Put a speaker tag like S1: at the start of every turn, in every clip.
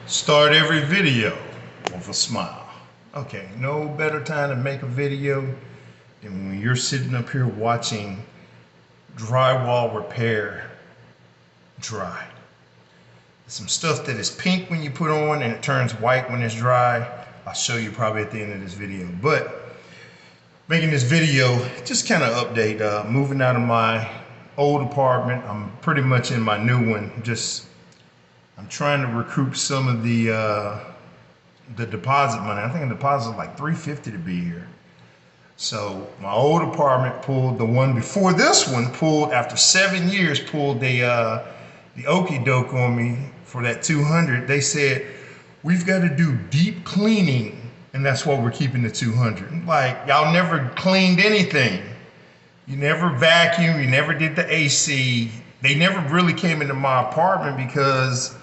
S1: Start every video with a smile. Okay, no better time to make a video than when you're sitting up here watching drywall repair dry. Some stuff that is pink when you put on and it turns white when it's dry. I'll show you probably at the end of this video. But making this video, just kind of update, moving out of my old apartment. I'm pretty much in my new one. I'm trying to recoup some of the deposit money. I think the deposit is like $350 to be here. So my old apartment pulled, the one before this one pulled, after 7 years, pulled the okie doke on me for that 200. They said, we've got to do deep cleaning, and that's why we're keeping the 200. Like, y'all never cleaned anything. You never vacuumed, you never did the AC. They never really came into my apartment because,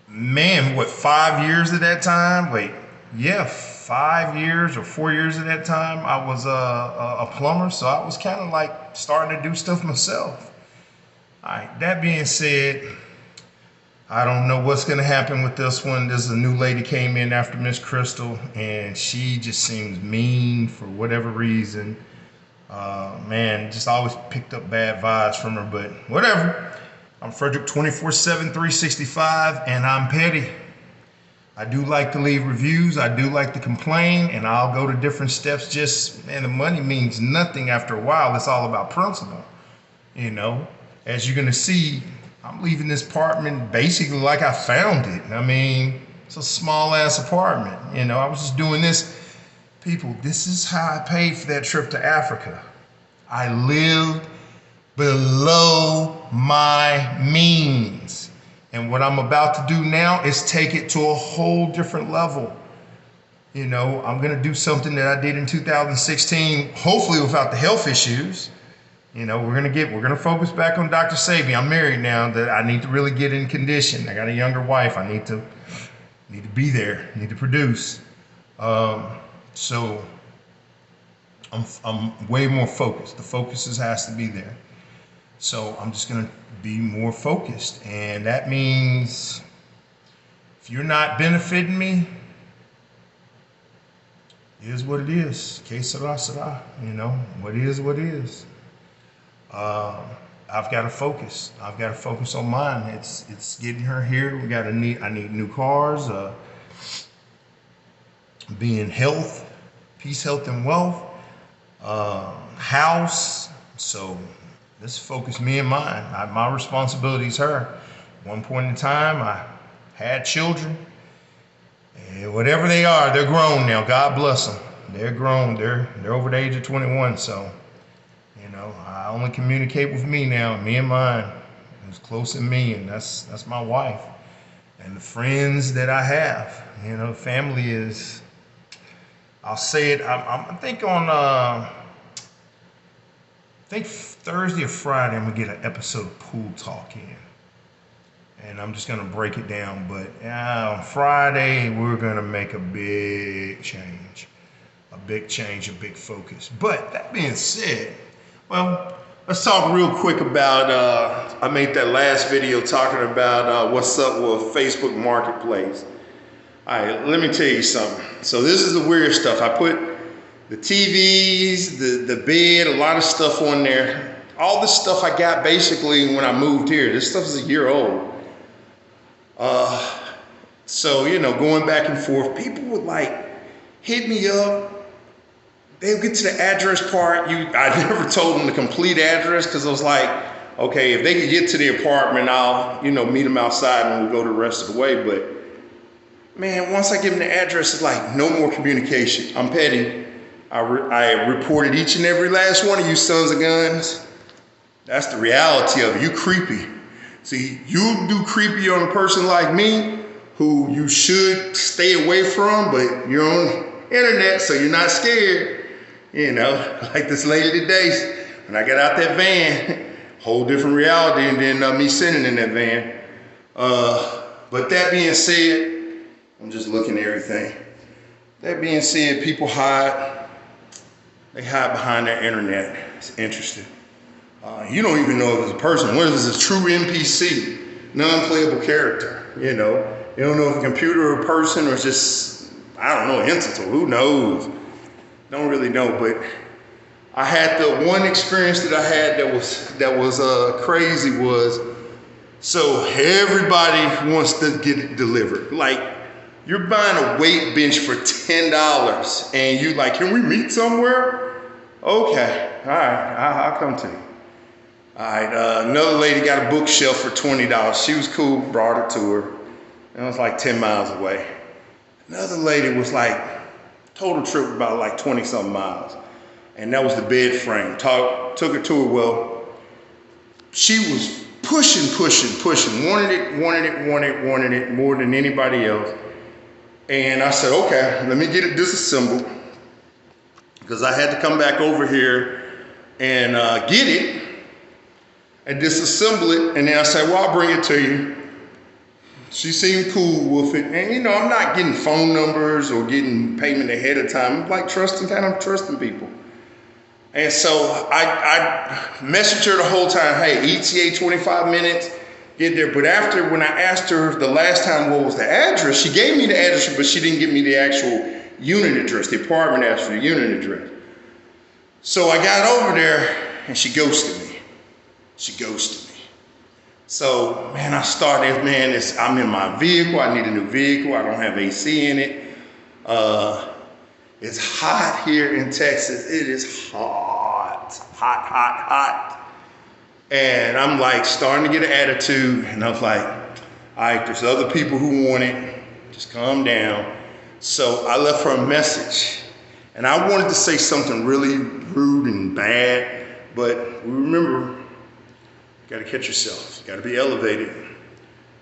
S1: man, what, 5 years at that time? Wait, yeah, 5 years or 4 years at that time, I was a plumber, so I was kind of like starting to do stuff myself. All right, that being said, I don't know what's gonna happen with this one. There's a new lady came in after Miss Crystal, and she just seems mean for whatever reason. Man, just always picked up bad vibes from her, but whatever. I'm Frederick 24/7, 365, and I'm petty. I do like to leave reviews. I do like to complain, and I'll go to different steps. Just, man, the money means nothing after a while. It's all about principle, you know. As you're gonna see, I'm leaving this apartment basically like I found it. I mean, it's a small ass apartment. You know, I was just doing this. People, this is how I paid for that trip to Africa. I lived below my means. And what I'm about to do now is take it to a whole different level. You know, I'm gonna do something that I did in 2016, hopefully without the health issues. You know, we're gonna focus back on Dr. Sebi. I'm married now. That I need to really get in condition. I got a younger wife. I need to be there. Need to produce. So I'm way more focused. The focus has to be there. So I'm just gonna be more focused, and that means if you're not benefiting me, it is what it is. Que sera, sera. You know, what is what is. I've got to focus. I've got to focus on mine. It's getting her here. I need new cars. Being health, peace, health, and wealth. House. So let's focus me and mine. My responsibility is her. One point in time, I had children. And whatever they are, they're grown now. God bless them. They're grown. They're over the age of 21. So, you know, I only communicate with me now, me and mine. Who's close to me, and that's my wife. And the friends that I have. You know, family is, I'll say it, I think on I think Thursday or Friday I'm gonna get an episode of Pool Talk in. And I'm just gonna break it down. But on Friday, we're gonna make a big change. A big change, a big focus. But that being said, well, let's talk real quick about, I made that last video talking about what's up with Facebook Marketplace. All right, let me tell you something. So this is the weird stuff. I put the TVs, the bed, a lot of stuff on there. All the stuff I got basically when I moved here. This stuff is a year old. So, you know, going back and forth, people would like hit me up. They'll get to the address part. I never told them the complete address because I was like, okay, if they can get to the apartment, I'll, you know, meet them outside and we'll go the rest of the way. But man, once I give them the address, it's like no more communication. I'm petty. I reported each and every last one of you sons of guns. That's the reality of it. You creepy. See, you do creepy on a person like me who you should stay away from, but you're on internet, so you're not scared. You know, like this lady today, when I got out that van, whole different reality than me sitting in that van. But that being said, I'm just looking at everything. That being said, people they hide behind their internet. It's interesting. You don't even know if it's a person. What if it's a true NPC, non-playable character, you know? You don't know if a computer or a person or just, I don't know, entity, who knows? Don't really know, but I had the one experience that I had that was crazy was, so everybody wants to get it delivered. Like, you're buying a weight bench for $10 and you like, can we meet somewhere? Okay, all right, I'll come to you. All right, another lady got a bookshelf for $20. She was cool, brought it to her. It was like 10 miles away. Another lady was like, total trip about like 20 something miles. And that was the bed frame. Took her to her. Well, she was pushing, wanted it more than anybody else. And I said, okay, let me get it disassembled, because I had to come back over here and get it and disassemble it. And then I said, well, I'll bring it to you. She seemed cool with it. And you know, I'm not getting phone numbers or getting payment ahead of time. I'm like kind of trusting people. And so I messaged her the whole time, hey, ETA 25 minutes, get there. But after, when I asked her the last time what was the address, she gave me the address, but she didn't give me the actual unit address. The apartment asked for the unit address. So I got over there and she ghosted me. So, man, I started, man, I'm in my vehicle. I need a new vehicle. I don't have AC in it. It's hot here in Texas. It is hot. And I'm like starting to get an attitude. And I was like, all right, there's other people who want it. Just calm down. So I left her a message. And I wanted to say something really rude and bad. But remember, you gotta catch yourself. You gotta be elevated. You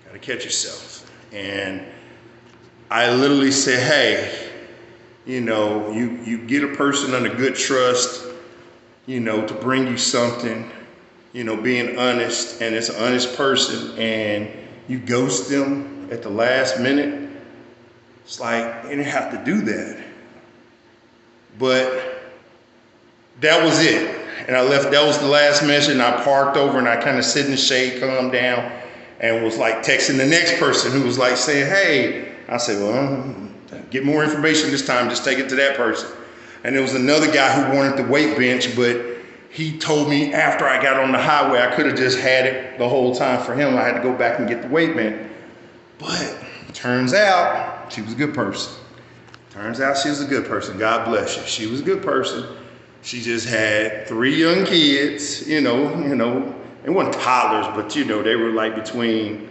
S1: gotta catch yourself. And I literally said, hey, you know, you get a person under good trust, you know, to bring you something, you know, being honest, and it's an honest person, and you ghost them at the last minute. It's like, you didn't have to do that. But that was it. And I left, that was the last message, and I parked over and I kind of sit in the shade, calmed down, and was like texting the next person who was like saying, hey, I said, well, get more information this time, just take it to that person. And there was another guy who wanted the weight bench, but he told me after I got on the highway, I could have just had it the whole time for him. I had to go back and get the weight bench. But turns out she was a good person. Turns out she was a good person. God bless you. She was a good person. She just had 3 young kids, you know, they weren't toddlers, but you know, they were like between,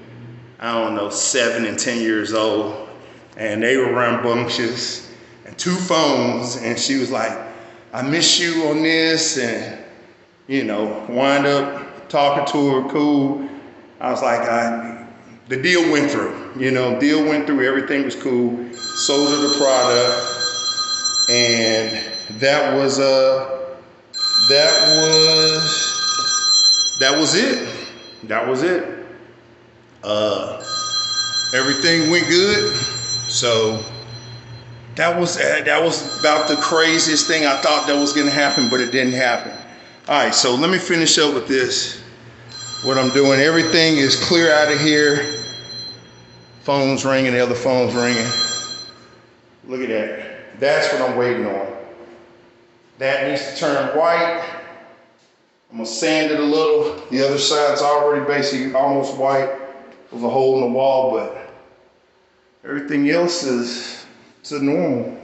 S1: I don't know, 7 and 10 years old. And they were rambunctious, and 2 phones. And she was like, I miss you on this. And, you know, wind up talking to her, cool. I was like, the deal went through, you know, everything was cool. Sold her the product. And that was it. Everything went good. So that was about the craziest thing I thought that was gonna happen, but it didn't happen. All right, so let me finish up with this. What I'm doing, everything is clear out of here. Phone's ringing, the other phone's ringing. Look at that. That's what I'm waiting on. That needs to turn white. I'm gonna sand it a little. The other side's already basically almost white. There's a hole in the wall, but everything else is to normal.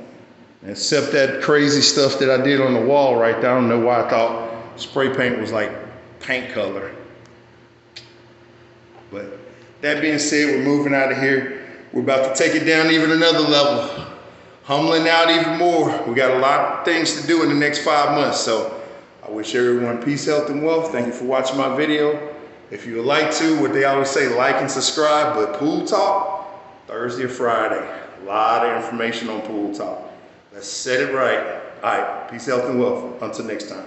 S1: Except that crazy stuff that I did on the wall right there. I don't know why I thought spray paint was like paint color. But that being said, we're moving out of here. We're about to take it down even another level. Humbling out even more. We got a lot of things to do in the next 5 months. So I wish everyone peace, health, and wealth. Thank you for watching my video. If you would like to, what they always say, like and subscribe. But Pool Talk, Thursday or Friday. A lot of information on Pool Talk. Let's set it right. All right, peace, health, and wealth. Until next time.